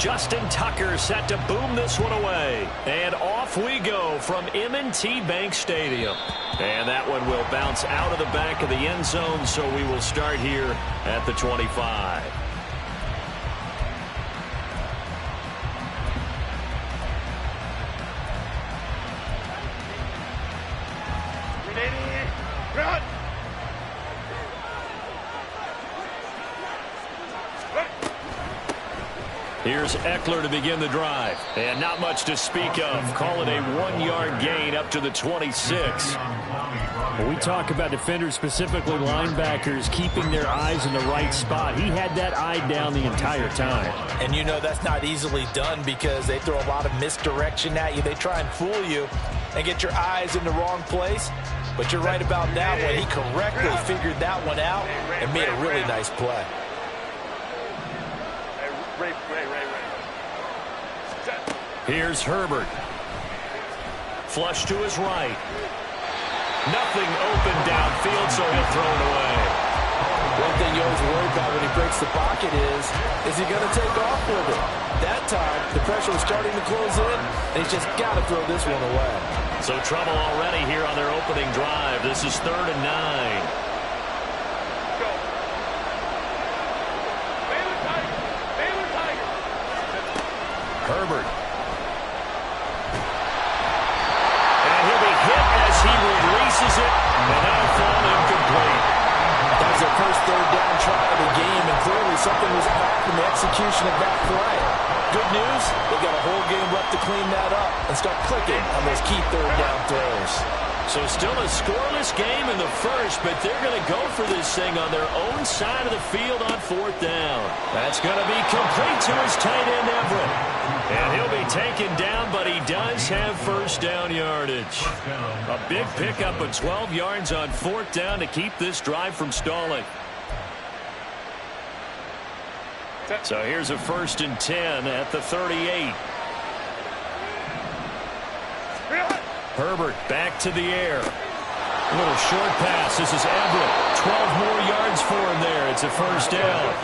Justin Tucker set to boom this one away. And off we go from M&T Bank Stadium. And that one will bounce out of the back of the end zone, so we will start here at the 25. Here's Eckler to begin the drive. And not much to speak of. Call it a 1-yard gain up to the 26. When we talk about defenders, specifically linebackers, keeping their eyes in the right spot, he had that eye down the entire time. And you know that's not easily done because they throw a lot of misdirection at you. They try and fool you and get your eyes in the wrong place. But you're right about that one. He correctly figured that one out and made a really nice play. Here's Herbert. Flush to his right. Nothing open downfield, so he'll throw it away. One thing you always worry about when he breaks the pocket is he going to take off with it? That time, the pressure was starting to close in, and he's just got to throw this one away. So trouble already here on their opening drive. This is 3rd and 9. Herbert. And he'll be hit as he releases it, and that'll fall incomplete. That was their first 3rd down try of the game, and clearly something was off in the execution of that play. Good news, they got a whole game left to clean that up and start clicking on those key 3rd down throws. So still a scoreless game in the first, but they're going to go for this thing on their own side of the field on 4th down. That's going to be complete to his tight end, Everett. And he'll be taken down, but he does have 1st down yardage. A big pickup of 12 yards on 4th down to keep this drive from stalling. So here's a 1st and 10 at the 38. Herbert back to the air. A little short pass. This is Everett. 12 more yards for him there. It's a 1st down.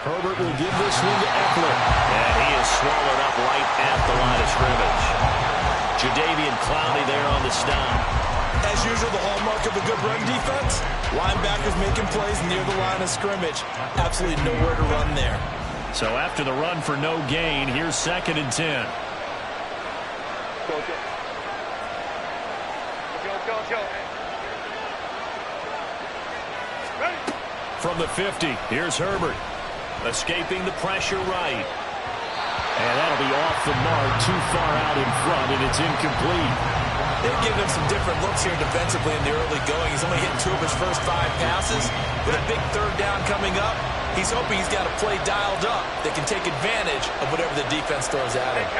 Herbert will give this one to Eckler. And he is swallowed up right at the line of scrimmage. Jadeveon Clowney there on the stop. As usual, the hallmark of a good run defense, linebackers making plays near the line of scrimmage. Absolutely nowhere to run there. So after the run for no gain, here's 2nd and 10. From the 50, here's Herbert. Escaping the pressure right. And that'll be off the mark, too far out in front, and it's incomplete. They've given him some different looks here defensively in the early going. He's only hitting 2 of his first 5 passes. With a big 3rd down coming up, he's hoping he's got a play dialed up that can take advantage of whatever the defense throws at him.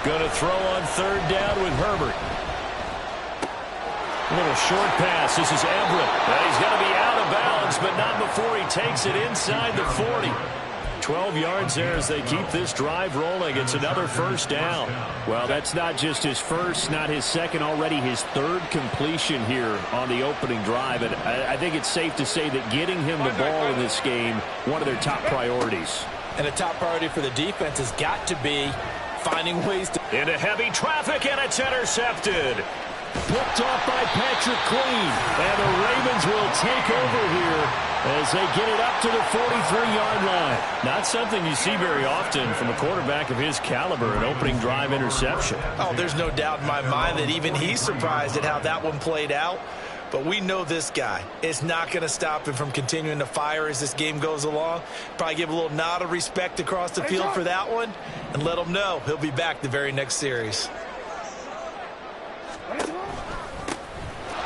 Going to throw on 3rd down with Herbert. A little short pass. This is Everett. Well, he's going to be out of bounds, but not before he takes it inside the 40. 12 yards there as they keep this drive rolling. It's another 1st down. Well, that's not just his first, not his second, already his 3rd completion here on the opening drive. And I think it's safe to say that getting him the ball in this game, one of their top priorities. And a top priority for the defense has got to be finding ways to... Into heavy traffic, and it's intercepted. Picked off by Patrick Queen. And the Ravens will take over here as they get it up to the 43-yard line. Not something you see very often from a quarterback of his caliber, an opening drive interception. Oh, there's no doubt in my mind that even he's surprised at how that one played out. But we know this guy is not going to stop him from continuing to fire as this game goes along. Probably give a little nod of respect across the field for that one and let him know he'll be back the very next series.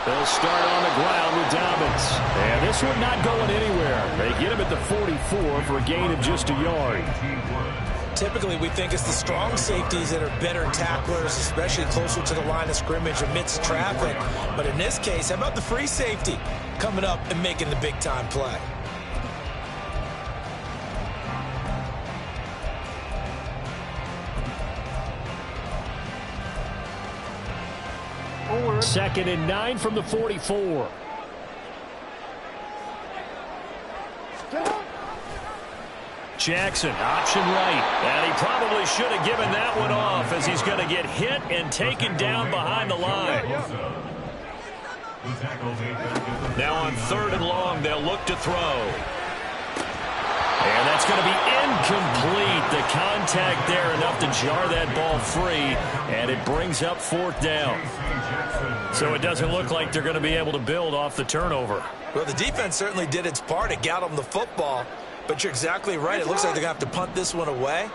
They'll start on the ground with Dobbins. And this one not going anywhere. They get him at the 44 for a gain of just a yard. Typically, we think it's the strong safeties that are better tacklers, especially closer to the line of scrimmage amidst traffic. But in this case, how about the free safety coming up and making the big-time play? Second and 9 from the 44. Jackson, option right. And he probably should have given that one off as he's going to get hit and taken down behind the line. Now on 3rd and long, they'll look to throw. And that's going to be incomplete. The contact there enough to jar that ball free, and it brings up 4th down. So it doesn't look like they're going to be able to build off the turnover. Well, the defense certainly did its part. It got them the football, but you're exactly right. It looks like they're going to have to punt this one away,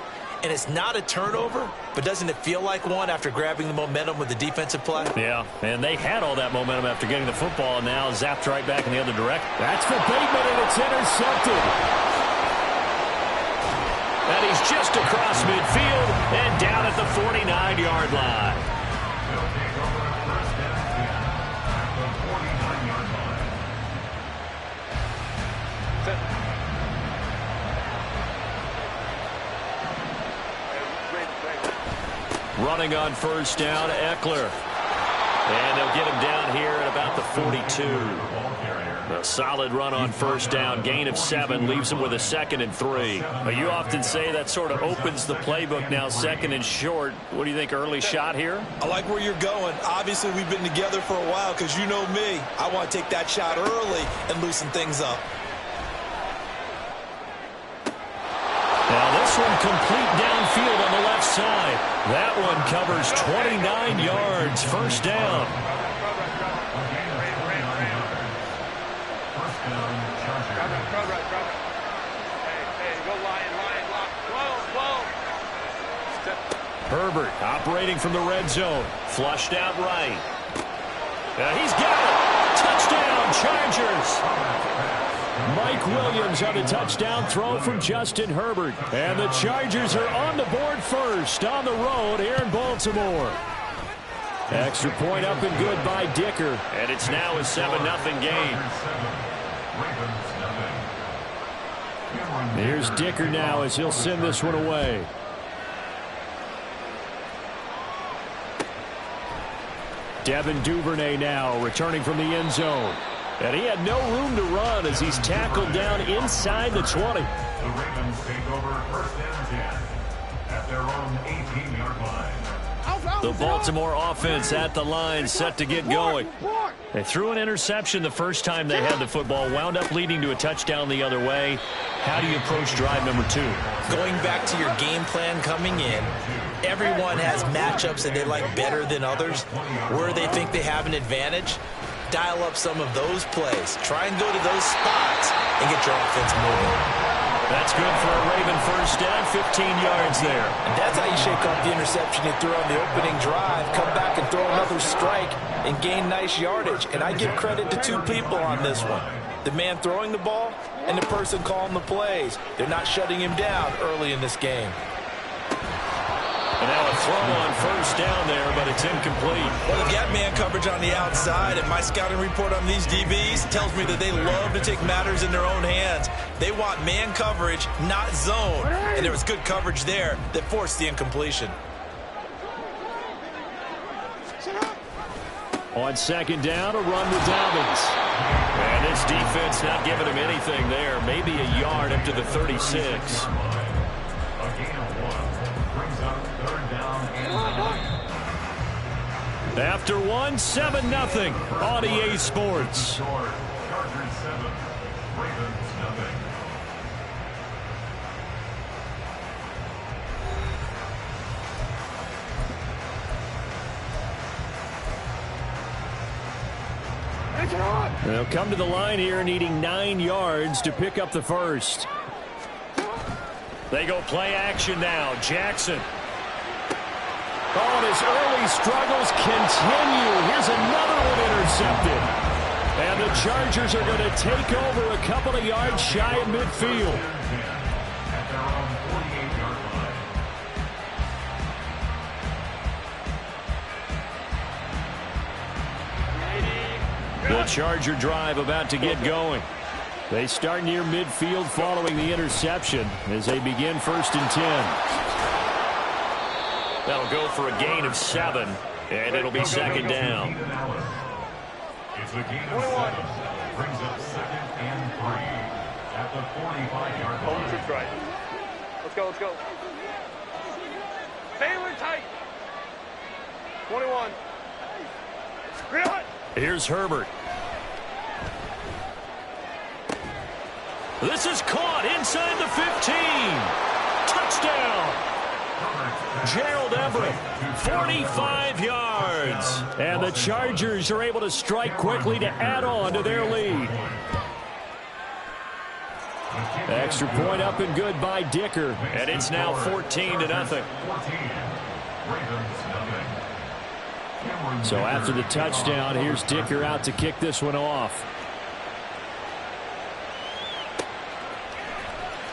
and it's not a turnover, but doesn't it feel like one after grabbing the momentum with the defensive play? Yeah, and they had all that momentum after getting the football, and now zapped right back in the other direction. That's for Bateman, and it's intercepted. And he's just across midfield and down at the 49-yard line. Running on 1st down, Eckler. And they'll get him down here at about the 42. A solid run on 1st down, gain of 7, leaves him with a 2nd and 3. You often say that sort of opens the playbook now, 2nd and short. What do you think, early shot here? I like where you're going. Obviously, we've been together for a while because you know me. I want to take that shot early and loosen things up. Now this one complete downfield on the left side. That one covers 29 yards, 1st down. Herbert operating from the red zone. Flushed out right. He's got it. Touchdown, Chargers. Mike Williams on the touchdown throw from Justin Herbert. And the Chargers are on the board first on the road here in Baltimore. Extra point up and good by Dicker. And it's now a 7-0 game. Here's Dicker now as he'll send this one away. Devin Duvernay now returning from the end zone. And he had no room to run as he's tackled down inside the 20. The Ravens take over 1st and 10 at their own 18-yard line. The Baltimore offense at the line, set to get going. They threw an interception the first time they had the football, wound up leading to a touchdown the other way. How do you approach drive number 2? Going back to your game plan coming in, everyone has matchups that they like better than others. Where they think they have an advantage, dial up some of those plays. Try and go to those spots and get your offense moving. That's good for a Raven 1st down, 15 yards there. And that's how you shake off the interception you threw on the opening drive. Come back and throw another strike and gain nice yardage. And I give credit to 2 people on this one. The man throwing the ball and the person calling the plays. They're not shutting him down early in this game. And now a throw on 1st down there, but it's incomplete. Well, they've got man coverage on the outside, and my scouting report on these DBs tells me that they love to take matters in their own hands. They want man coverage, not zone. And there was good coverage there that forced the incompletion. On 2nd down, a run to Dobbins. And this defense not giving him anything there. Maybe a yard up to the 36. After 1, 7-0 on EA Sports. They'll come to the line here needing 9 yards to pick up the first. They go play action now. Jackson. Oh, and his early struggles continue. Here's another one intercepted. And the Chargers are going to take over a couple of yards shy of midfield. The Charger drive about to get going. They start near midfield following the interception as they begin 1st and 10. That'll go for a gain of 7, and it'll be 2nd down. It's a gain of 7. Brings up 2nd and 3 at the 45-yard line. Let's go, let's go. Baylor tight. 21. Here's Herbert. This is caught inside the 15. Touchdown. Gerald Everett, 45 yards. And the Chargers are able to strike quickly to add on to their lead. Extra point up and good by Dicker. And it's now 14-0. So after the touchdown, here's Dicker out to kick this one off.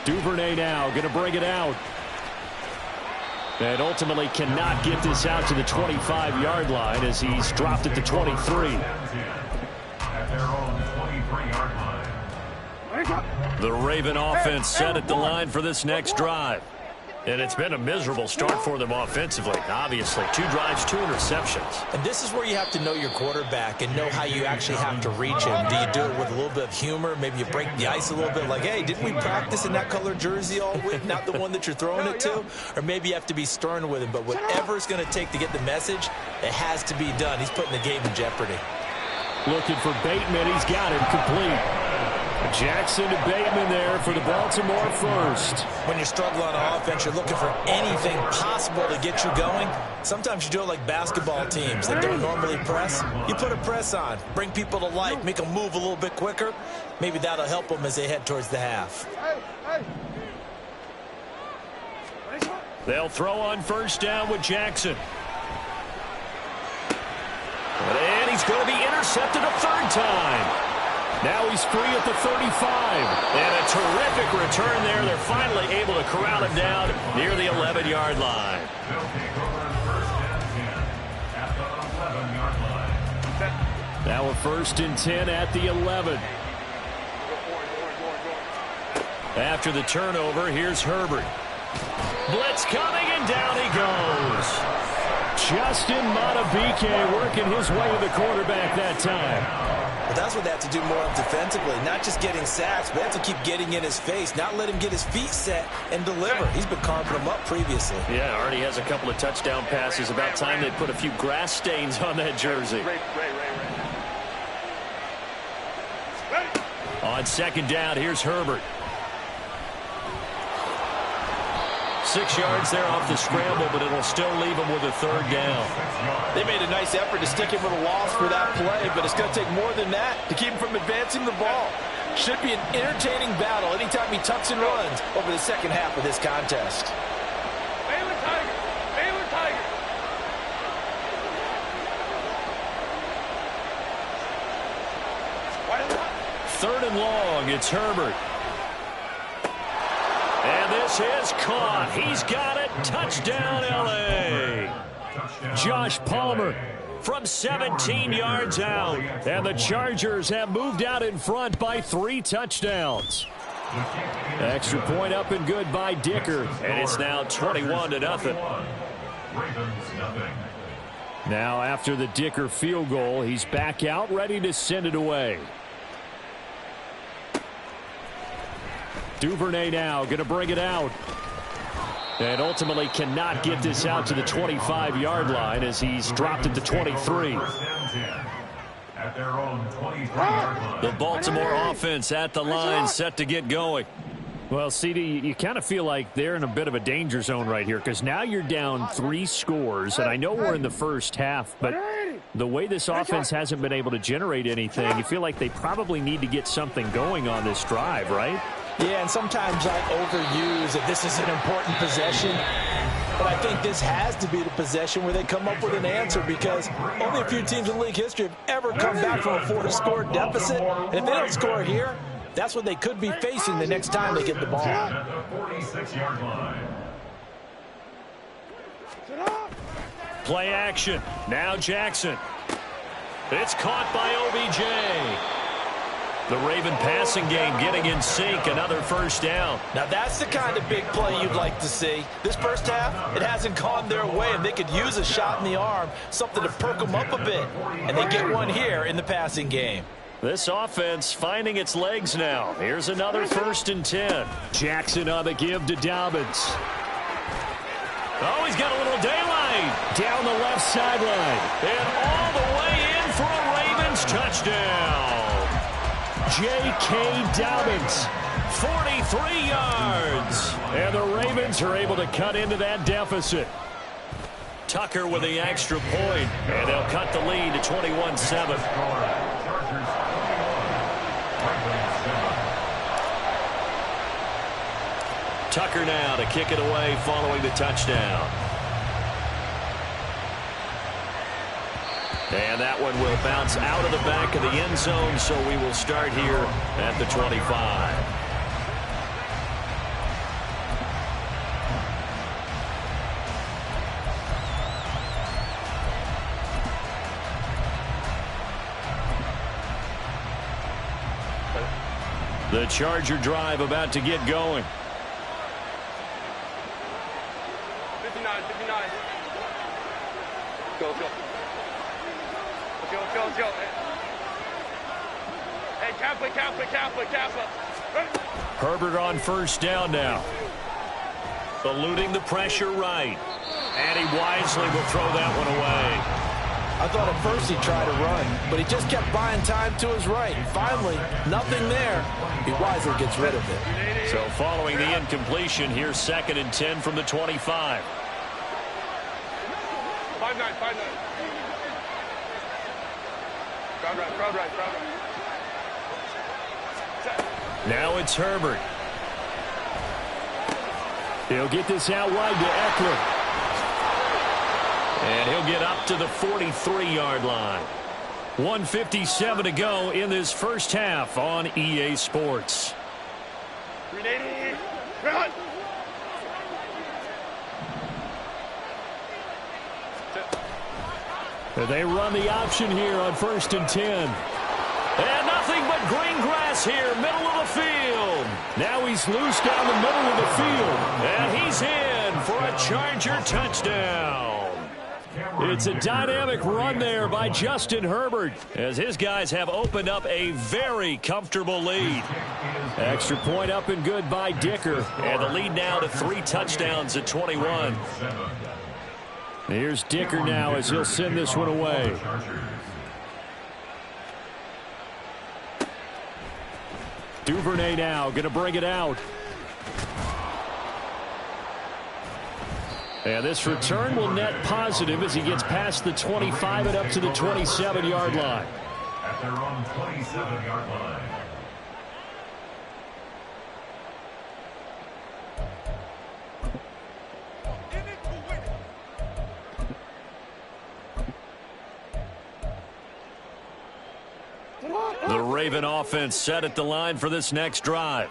Duvernay now going to bring it out. And ultimately cannot get this out to the 25-yard line as he's dropped at the 23. At their own 23-yard line. The Raven offense set at the line for this next drive. And it's been a miserable start for them offensively, obviously. 2 drives, 2 interceptions. And this is where you have to know your quarterback and know how you actually have to reach him. Do you do it with a little bit of humor? Maybe you break the ice a little bit like, hey, didn't we practice in that color jersey all week, not the one that you're throwing it to? Or maybe you have to be stern with him. But whatever it's going to take to get the message, it has to be done. He's putting the game in jeopardy. Looking for Bateman. He's got him complete. Jackson to Bateman there for the Baltimore first. When you're struggling on offense, you're looking for anything possible to get you going. Sometimes you do it like basketball teams that don't normally press. You put a press on, bring people to life, make them move a little bit quicker. Maybe that'll help them as they head towards the half. They'll throw on first down with Jackson. And he's going to be intercepted a third time. Now he's free at the 35. And a terrific return there. They're finally able to corral him down near the 11-yard line. They'll take over first and 10 at the 11-yard line. Now a 1st and 10 at the 11. After the turnover, here's Herbert. Blitz coming, and down he goes. Justin Madubuike working his way to the quarterback that time. But that's what they have to do more of defensively, not just getting sacks, but they have to keep getting in his face, not let him get his feet set and deliver. He's been carving them up previously. Yeah, already has a couple of touchdown passes. About time they put a few grass stains on that jersey. On second down, here's Herbert. 6 yards there off the scramble, but it'll still leave him with a third down. They made a nice effort to stick him with a loss for that play, but it's going to take more than that to keep him from advancing the ball. Should be an entertaining battle anytime he tucks and runs over the second half of this contest. Baylor Tiger! Baylor Tiger! Third and long, it's Herbert. And this is caught. He's got it. Touchdown, L.A. Josh Palmer from 17 yards out. And the Chargers have moved out in front by 3 touchdowns. Extra point up and good by Dicker. And it's now 21-0. Now after the Dicker field goal, he's back out ready to send it away. Duvernay now going to bring it out. And ultimately cannot get this out to the 25-yard line as he's dropped at the 23. At their own 23-yard line. The Baltimore offense at the line set to get going. Well, CD, you kind of feel like they're in a bit of a danger zone right here because now you're down 3 scores, and I know we're in the first half, but the way this offense hasn't been able to generate anything, you feel like they probably need to get something going on this drive, right? Yeah, and sometimes I overuse that this is an important possession. But I think this has to be the possession where they come up with an answer because only a few teams in league history have ever come back from a 4-score deficit. And if they don't score here, that's what they could be facing the next time they get the ball. At the 46-yard line. Play action. Now Jackson. It's caught by OBJ. The Raven passing game getting in sync, another first down. Now that's the kind of big play you'd like to see. This first half, it hasn't gone their way, and they could use a shot in the arm, something to perk them up a bit. And they get one here in the passing game. This offense finding its legs now. Here's another 1st and 10. Jackson on the give to Dobbins. Oh, he's got a little daylight. Down the left sideline. And all the way in for a Ravens touchdown. J.K. Dobbins. 43 yards. And the Ravens are able to cut into that deficit. Tucker with the extra point. And they'll cut the lead to 21-7. Tucker now to kick it away following the touchdown. And that one will bounce out of the back of the end zone, so we will start here at the 25. The Charger drive about to get going. 59. Go. Let's go. Hey, Kappa. Herbert on 1st down now. Eluding the pressure right. And he wisely will throw that one away. I thought at first he tried to run, but he just kept buying time to his right. And finally, nothing there. He wisely gets rid of it. So following the incompletion, here's 2nd and 10 from the 25. 5-9. Crowd right. Now it's Herbert. He'll get this out wide to Eckler. And he'll get up to the 43-yard line. 1:57 to go in this first half on EA Sports. 380. Run. They run the option here on 1st and 10. And nothing but green grass here, middle of the field. Now he's loose down the middle of the field. And he's in for a Charger touchdown. It's a dynamic run there by Justin Herbert, as his guys have opened up a very comfortable lead. Extra point up and good by Dicker. And the lead now to 3 touchdowns at 21. Here's Dicker now as he'll send this one away. Duvernay now going to bring it out. And this return will net positive as he gets past the 25 and up to the 27-yard line. At their own 27-yard line. The Raven offense set at the line for this next drive.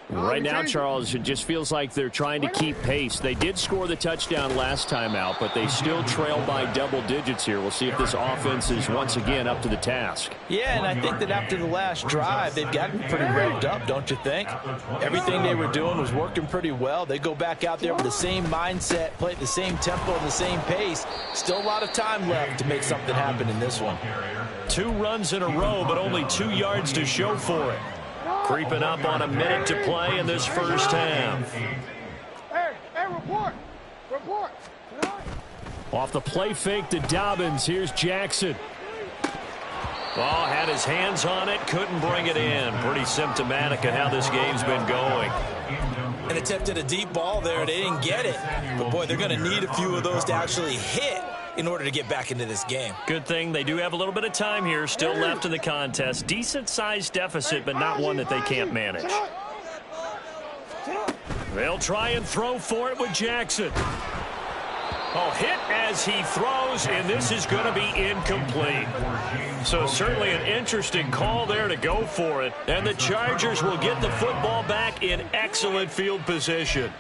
Right now, Charles, it just feels like they're trying to keep pace. They did score the touchdown last time out, but they still trail by double digits here. We'll see if this offense is once again up to the task. Yeah, and I think that after the last drive, they've gotten pretty revved up, don't you think? Everything they were doing was working pretty well. They go back out there with the same mindset, play at the same tempo and the same pace. Still a lot of time left to make something happen in this one. 2 runs in a row, but only 2 yards to show for it. Creeping up on a minute to play in this first half. Hey, report. Off the play fake to Dobbins, here's Jackson. Oh, had his hands on it, couldn't bring it in. Pretty symptomatic of how this game's been going. And attempted a deep ball there. They didn't get it. But, boy, they're going to need a few of those to actually hit in order to get back into this game. Good thing they do have a little bit of time here still left in the contest. Decent-sized deficit, but not one that they can't manage. They'll try and throw for it with Jackson. Oh, hit as he throws, and this is going to be incomplete. So certainly an interesting call there to go for it. And the Chargers will get the football back in excellent field position.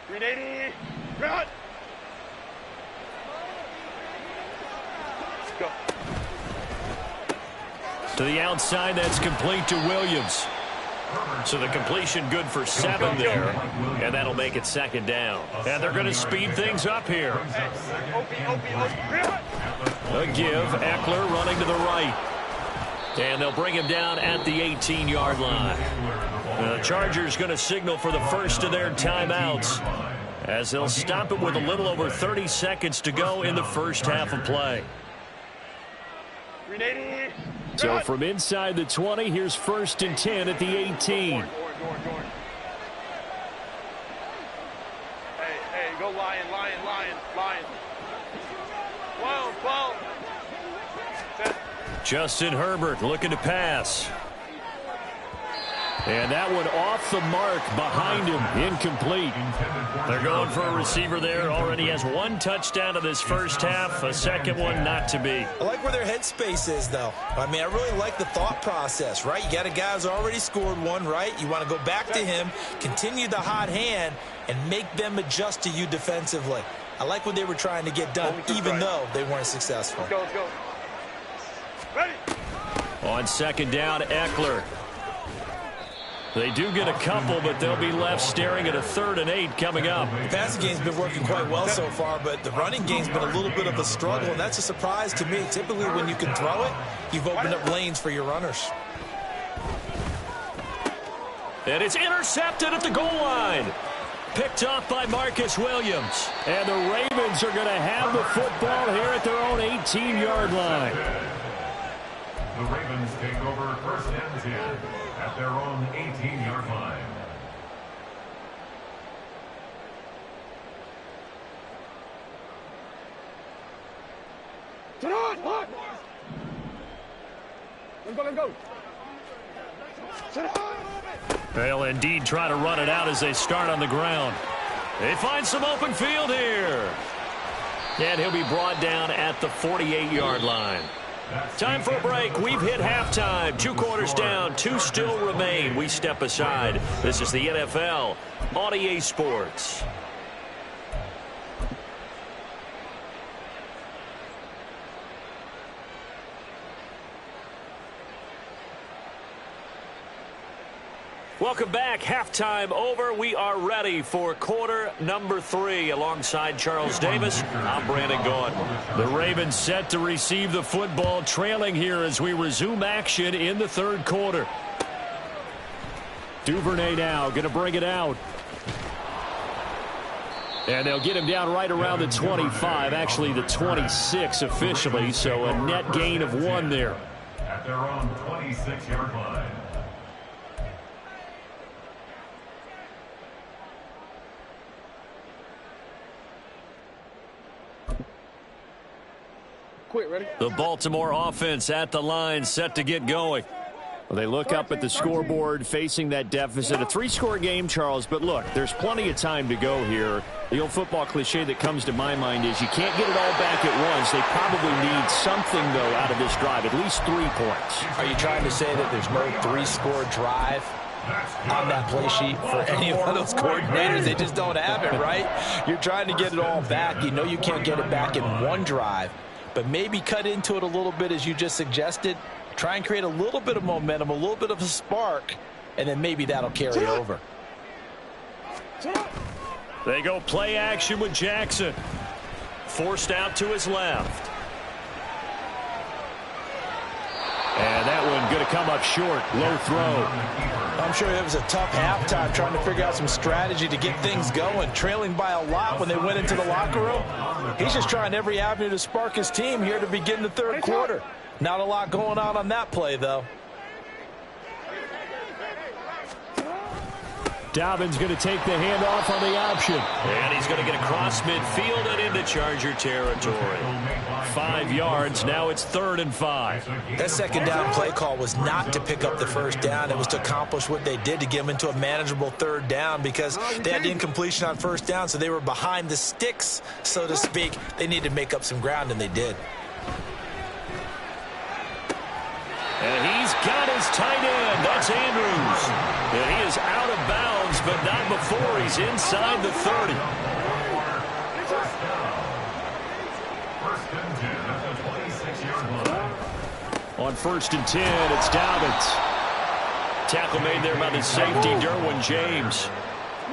380. Run. Go. To the outside, that's complete to Williams. So the completion good for 7 there, and that'll make it 2nd down. And they're going to speed things up here. A give, Eckler running to the right. And they'll bring him down at the 18-yard line. The Chargers going to signal for the first of their timeouts, as they'll stop it with a little over 30 seconds to go in the first half of play. So from inside the 20, here's 1st and 10 at the 18. Hey, go Lion. 12. Justin Herbert looking to pass. And that one off the mark behind him, incomplete. They're going for a receiver there. Already has 1 touchdown in this first half, a second one not to be. I like where their headspace is, though. I mean, I really like the thought process, right? You got a guy who's already scored one, right? You want to go back to him, continue the hot hand, and make them adjust to you defensively. I like what they were trying to get done, even though they weren't successful. Let's go. Ready. On second down, Eckler. They do get a couple, but they'll be left staring at a 3rd and 8 coming up. The passing game's been working quite well so far, but the running game's been a little bit of a struggle, and that's a surprise to me. Typically, when you can throw it, you've opened up lanes for your runners. And it's intercepted at the goal line. Picked off by Marcus Williams. And the Ravens are going to have the football here at their own 18-yard line. The Ravens take over 1st and 10 at their own 18-yard line. Let's go. They'll indeed try to run it out as they start on the ground. They find some open field here. And he'll be brought down at the 48-yard line. Time for a break. We've hit halftime. 2 quarters down. 2 still remain. We step aside. This is the NFL on EA Sports. Welcome back. Halftime over. We are ready for quarter number 3. Alongside Charles Davis, I'm Brandon Gaudin. The Ravens set to receive the football, trailing here as we resume action in the 3rd quarter. Duvernay now going to bring it out. And they'll get him down right around the 25, actually the 26 officially, so a net gain of 1 there. At their own 26-yard line. Ready? The Baltimore offense at the line, set to get going. Well, they look up at the scoreboard, facing that deficit. A 3-score game, Charles, but look, there's plenty of time to go here. The old football cliche that comes to my mind is you can't get it all back at once. They probably need something, though, out of this drive, at least 3 points. Are you trying to say that there's no 3-score drive on that play sheet for any one of those coordinators? They just don't have it, right? You're trying to get it all back. You know you can't get it back in 1 drive. But maybe cut into it a little bit, as you just suggested. Try and create a little bit of momentum, a little bit of a spark, and then maybe that'll carry over. They go play action with Jackson. Forced out to his left. And that one going to come up short. Low throw. I'm sure it was a tough halftime trying to figure out some strategy to get things going. Trailing by a lot when they went into the locker room. He's just trying every avenue to spark his team here to begin the 3rd quarter. Not a lot going on that play, though. Dobbins going to take the handoff on the option. And he's going to get across midfield and into Charger territory. 5 yards. Now it's 3rd and 5. That second down play call was not to pick up the 1st down. It was to accomplish what they did, to get them into a manageable 3rd down, because they had the incompletion on 1st down, so they were behind the sticks, so to speak. They needed to make up some ground, and they did. And he's got his tight end. That's Andrews. And he is out of bounds, but not before he's inside the 30. On 1st and 10, it's Dobbins. Tackle made there by the safety, Derwin James.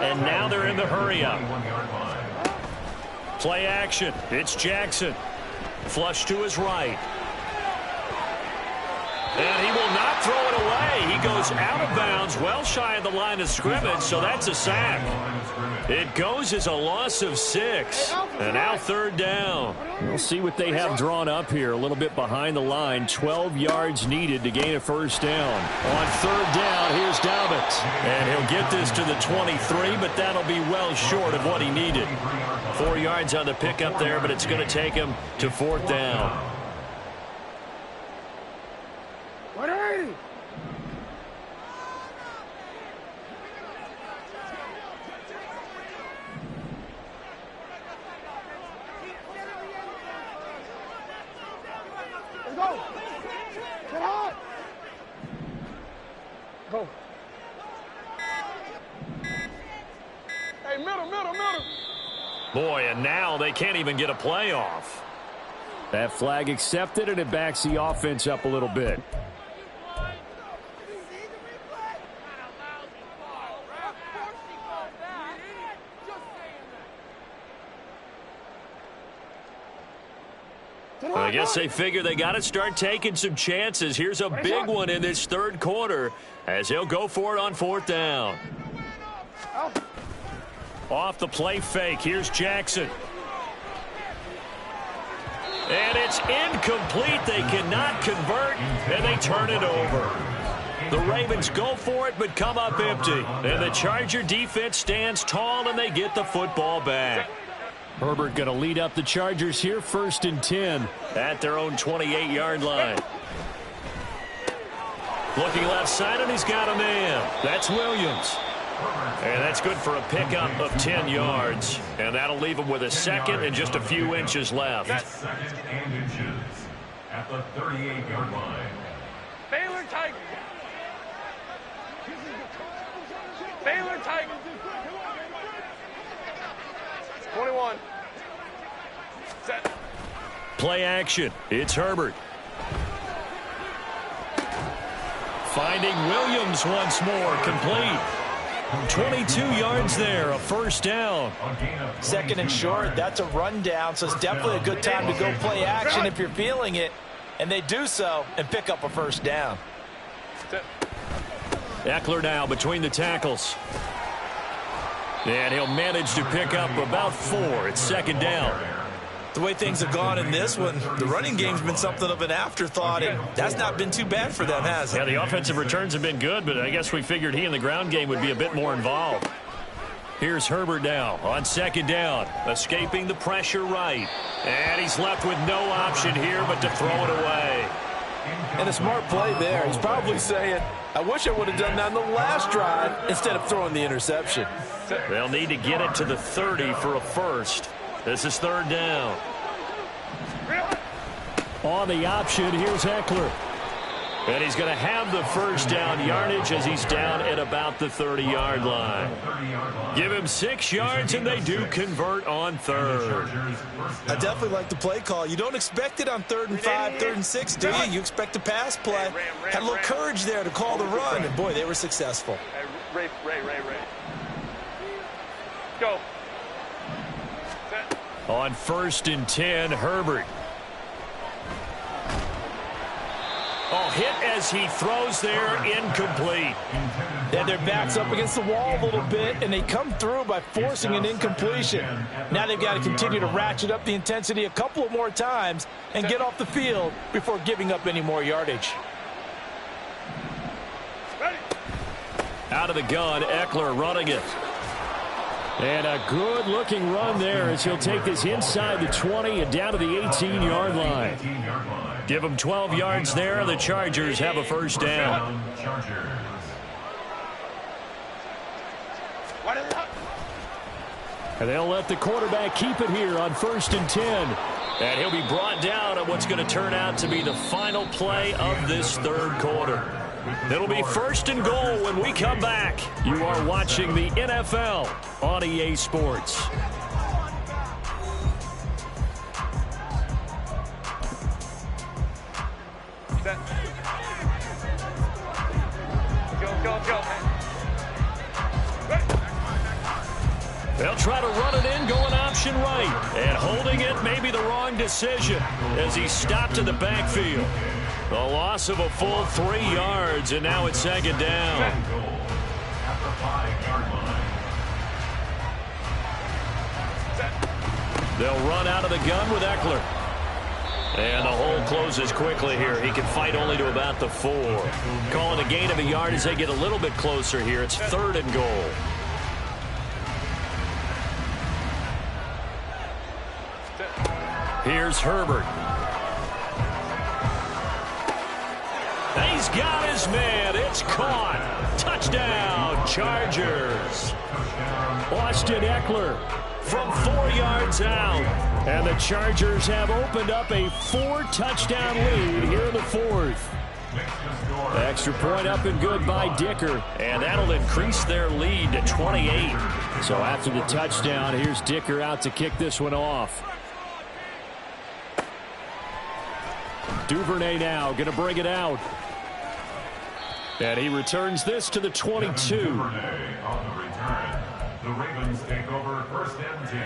And now they're in the hurry-up. Play action. It's Jackson. Flush to his right. And he will not throw it away. He goes out of bounds, well shy of the line of scrimmage, so that's a sack. It goes as a loss of 6. And now 3rd down. We'll see what they have drawn up here. A little bit behind the line. 12 yards needed to gain a 1st down. On 3rd down, here's Dobbins. And he'll get this to the 23, but that'll be well short of what he needed. 4 yards on the pickup there, but it's going to take him to 4th down. 180. Let's go. Get hot. Go. Hey, middle. Boy, and now they can't even get a play off. That flag accepted, and it backs the offense up a little bit. I guess they figure they got to start taking some chances. Here's a big one in this 3rd quarter as he'll go for it on 4th down. Off the play fake. Here's Jackson. And it's incomplete. They cannot convert, and they turn it over. The Ravens go for it, but come up empty. And the Charger defense stands tall, and they get the football back. Herbert going to lead up the Chargers here, 1st and 10. At their own 28-yard line. Looking left side, and he's got a man. That's Williams. And that's good for a pickup of 10 yards. And that'll leave him with a 2nd and just a few inches left. 2nd and inches at the 38-yard line. Baylor Tigers. Baylor Tigers. 21. Set. Play action. It's Herbert. Finding Williams once more. Complete. 22 yards there. A 1st down. 2nd and short. That's a rundown, so it's definitely a good time to go play action if you're feeling it. And they do so and pick up a 1st down. Eckler now between the tackles. And he'll manage to pick up about 4. It's 2nd down. The way things have gone in this one, the running game's been something of an afterthought, and that's not been too bad for them, has it? Yeah, the offensive returns have been good, but I guess we figured he in the ground game would be a bit more involved. Here's Herbert now on 2nd down, escaping the pressure right. And he's left with no option here but to throw it away. And a smart play there. He's probably saying, I wish I would have done that on the last drive instead of throwing the interception. They'll need to get it to the 30 for a 1st. This is 3rd down. On the option, here's Eckler. And he's going to have the 1st down yardage as he's down at about the 30-yard line. Give him 6 yards, and they do convert on 3rd. I definitely like the play call. You don't expect it on 3rd and 5, 3rd and 6, do you? You expect a pass play. Had a little courage there to call the run, and boy, they were successful. Ray. Go. On 1st and 10, Herbert. Oh, hit as he throws there, incomplete. Then their back's up against the wall a little bit, and they come through by forcing an incompletion. Now they've got to continue to ratchet up the intensity a couple of more times and get off the field before giving up any more yardage. Out of the gun, Eckler running it. And a good-looking run there as he'll take this inside the 20 and down to the 18-yard line. Give them 12 yards there. The Chargers have a 1st down. And they'll let the quarterback keep it here on 1st and 10. And he'll be brought down on what's going to turn out to be the final play of this 3rd quarter. It'll be 1st and goal when we come back. You are watching the NFL on EA Sports. Go. They'll try to run it in, going option right. And holding it may be the wrong decision as he stopped in the backfield. The loss of a full 3 yards, and now it's second down. At the 5-yard line. They'll run out of the gun with Eckler. And the hole closes quickly here. He can fight only to about the 4. Calling a gain of a yard as they get a little bit closer here. It's 3rd and goal. Here's Herbert. He's got his man. It's caught. Touchdown, Chargers. Austin Eckler from 4 yards out. And the Chargers have opened up a 4-touchdown lead here in the 4th. Extra point up and good by Dicker. And that'll increase their lead to 28. So after the touchdown, here's Dicker out to kick this one off. Duvernay now going to bring it out. And he returns this to the 22. Duvernay on the return. The Ravens take over 1st and 10.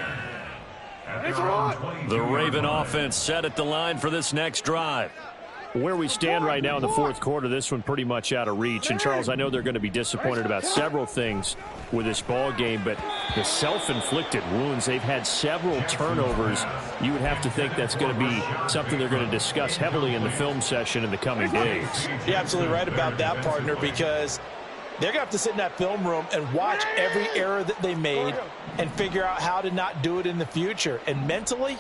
At their own 22. The Raven offense set at the line for this next drive. Where we stand right now in the 4th quarter, this one pretty much out of reach. And, Charles, I know they're going to be disappointed about several things with this ball game, but the self-inflicted wounds, they've had several turnovers. You would have to think that's going to be something they're going to discuss heavily in the film session in the coming days. You're absolutely right about that, partner, because they're going to have to sit in that film room and watch every error that they made and figure out how to not do it in the future. And mentally,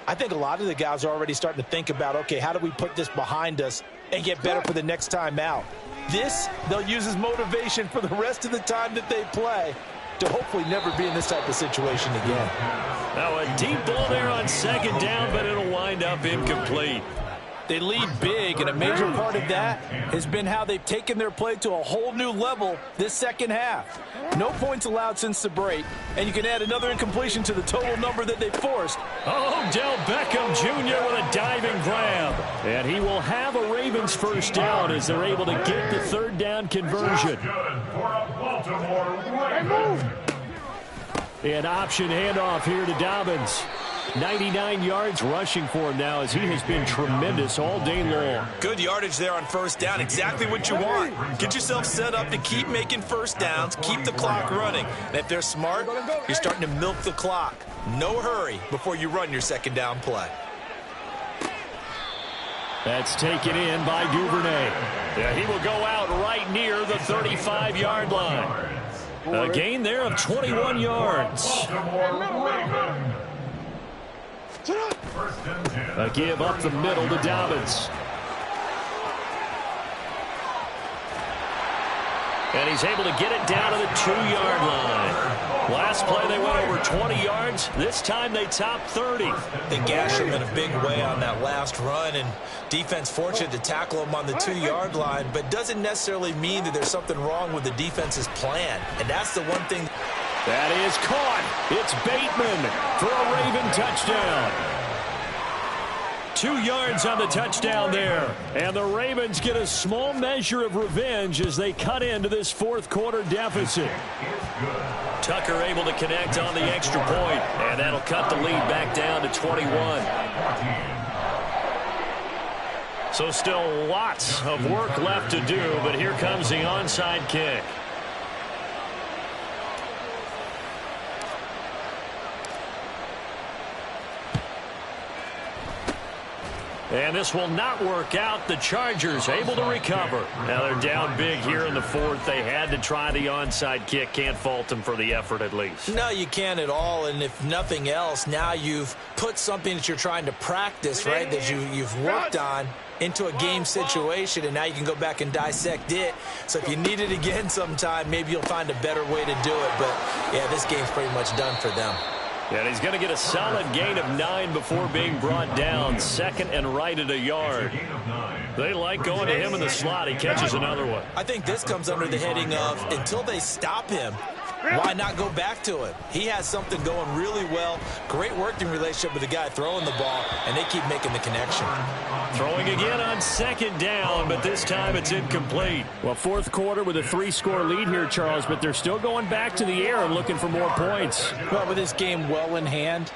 I think a lot of the guys are already starting to think about, okay, how do we put this behind us and get better for the next time out? This, they'll use as motivation for the rest of the time that they play to hopefully never be in this type of situation again. Now a deep ball there on 2nd down, but it'll wind up incomplete. They lead big, and a major part of that has been how they've taken their play to a whole new level this second half. No points allowed since the break, and you can add another incompletion to the total number that they forced. Oh, Del Beckham Jr. with a diving grab. And he will have a Ravens 1st down as they're able to get the 3rd down conversion. Good for a Baltimore Raven. An option handoff here to Dobbins. 99 yards rushing for him now as he has been tremendous all day long. Good yardage there on 1st down. Exactly what you want. Get yourself set up to keep making 1st downs, keep the clock running. And if they're smart, you're starting to milk the clock. No hurry before you run your 2nd down play. That's taken in by Duvernay. Yeah, he will go out right near the 35-yard line. A gain there of 21 yards. Baltimore Raven. A give up the middle to Dobbins. And he's able to get it down to the 2-yard line. Last play they went over 20 yards. This time they topped 30. They gashed him in a big way on that last run, and defense fortunate to tackle him on the 2-yard line, but doesn't necessarily mean that there's something wrong with the defense's plan. And that's the one thing. That is caught. It's Bateman for a Raven touchdown. 2 yards on the touchdown there. And the Ravens get a small measure of revenge as they cut into this 4th quarter deficit. Tucker able to connect on the extra point, and that'll cut the lead back down to 21. So still lots of work left to do, but here comes the onside kick. And this will not work out. The Chargers able to recover. Now they're down big here in the 4th. They had to try the onside kick. Can't fault them for the effort at least. No, you can't at all. And if nothing else, now you've put something that you're trying to practice, right, that you've worked on into a game situation, and now you can go back and dissect it. So if you need it again sometime, maybe you'll find a better way to do it. But, yeah, this game's pretty much done for them. And he's going to get a solid gain of 9 before being brought down. 2nd and right at a yard. They like going to him in the slot. He catches another one. I think this comes under the heading of until they stop him, why not go back to it? He has something going really well. Great working relationship with the guy throwing the ball, and they keep making the connection. Throwing again on 2nd down, but this time it's incomplete. Well, 4th quarter with a 3-score lead here, Charles, but they're still going back to the air and looking for more points. Well, with this game well in hand,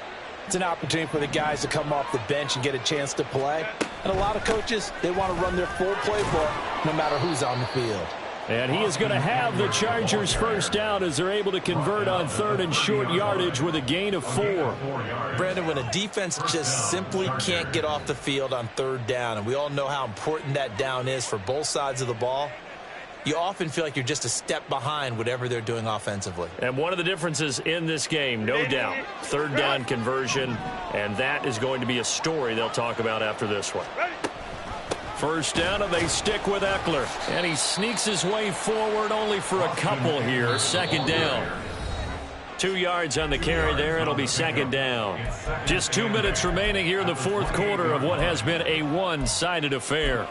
It's an opportunity for the guys to come off the bench and get a chance to play. And a lot of coaches, they want to run their full playbook no matter who's on the field. And he is going to have the Chargers first down as they're able to convert on 3rd and short yardage with a gain of 4. Brandon, when a defense just simply can't get off the field on 3rd down, and we all know how important that down is for both sides of the ball, you often feel like you're just a step behind whatever they're doing offensively. And one of the differences in this game, no doubt, 3rd down conversion, and that is going to be a story they'll talk about after this one. First down, and they stick with Ekeler. And he sneaks his way forward only for a couple here. 2nd down. 2 yards on the carry there. It'll be 2nd down. Just 2 minutes remaining here in the 4th quarter of what has been a one-sided affair.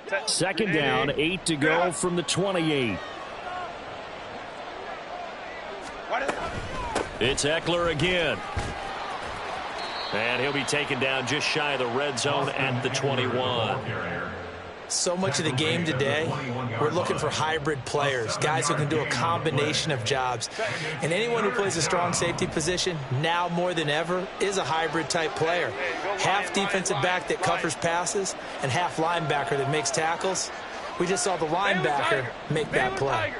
2nd down, 8 to go from the 28. It's Ekeler again. And he'll be taken down just shy of the red zone at the 21. So much of the game today, we're looking for hybrid players, guys who can do a combination of jobs. And anyone who plays a strong safety position, now more than ever, is a hybrid type player. Half defensive back that covers passes and half linebacker that makes tackles. We just saw the linebacker make that play.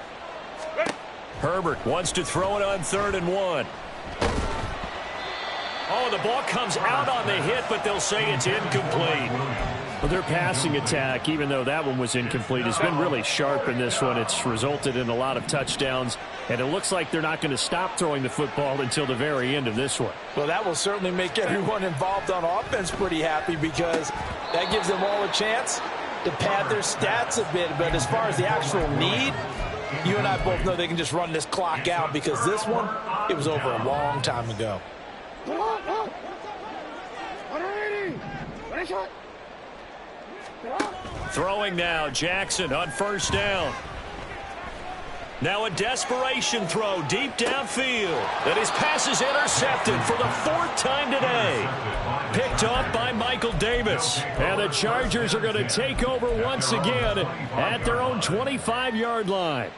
Herbert wants to throw it on 3rd and 1. Oh, the ball comes out on the hit, but they'll say it's incomplete. Well, their passing attack, even though that one was incomplete, has been really sharp in this one. It's resulted in a lot of touchdowns, and it looks like they're not going to stop throwing the football until the very end of this one. Well, that will certainly make everyone involved on offense pretty happy because that gives them all a chance to pad their stats a bit. But as far as the actual need, you and I both know they can just run this clock out because this one, it was over a long time ago. Throwing now, Jackson on 1st down. Now a desperation throw deep downfield. And his pass is intercepted for the 4th time today. Picked off by Michael Davis. And the Chargers are going to take over once again at their own 25-yard line.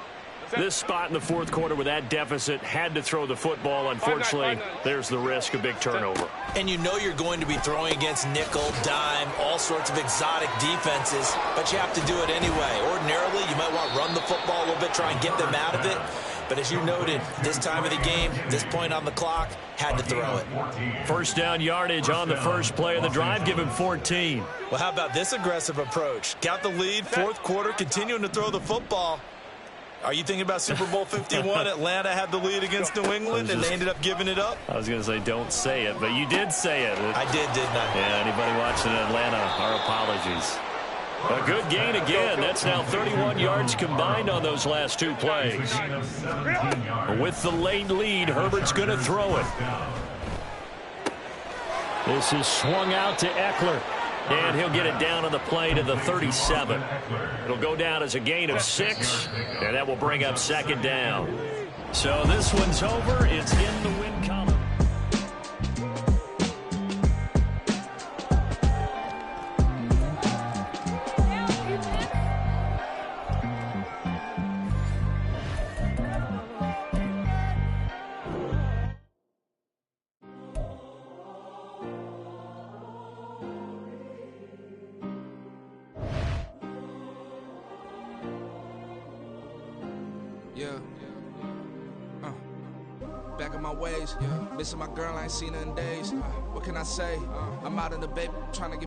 This spot in the 4th quarter with that deficit had to throw the football. Unfortunately, there's the risk of big turnover. And you know you're going to be throwing against nickel, dime, all sorts of exotic defenses, but you have to do it anyway. Ordinarily, you might want to run the football a little bit, try and get them out of it. But as you noted, this time of the game, this point on the clock, had to throw it. First down yardage on the first play of the drive, give him 14. Well, how about this aggressive approach? Got the lead, 4th quarter, continuing to throw the football. Are you thinking about Super Bowl 51? Atlanta had the lead against New England, and they ended up giving it up? I was going to say don't say it, but you did say it. I did, didn't I? Yeah, anybody watching Atlanta, our apologies. A good gain again. That's now 31 yards combined on those last 2 plays. With the late lead, Herbert's going to throw it. This is swung out to Ekeler. And he'll get it down on the play to the 37. It'll go down as a gain of 6, and that will bring up 2nd down. So this one's over. It's in the win column. Yeah. Back in my ways. Missing my girl, I ain't seen her in days. What can I say? I'm out in the baby trying to get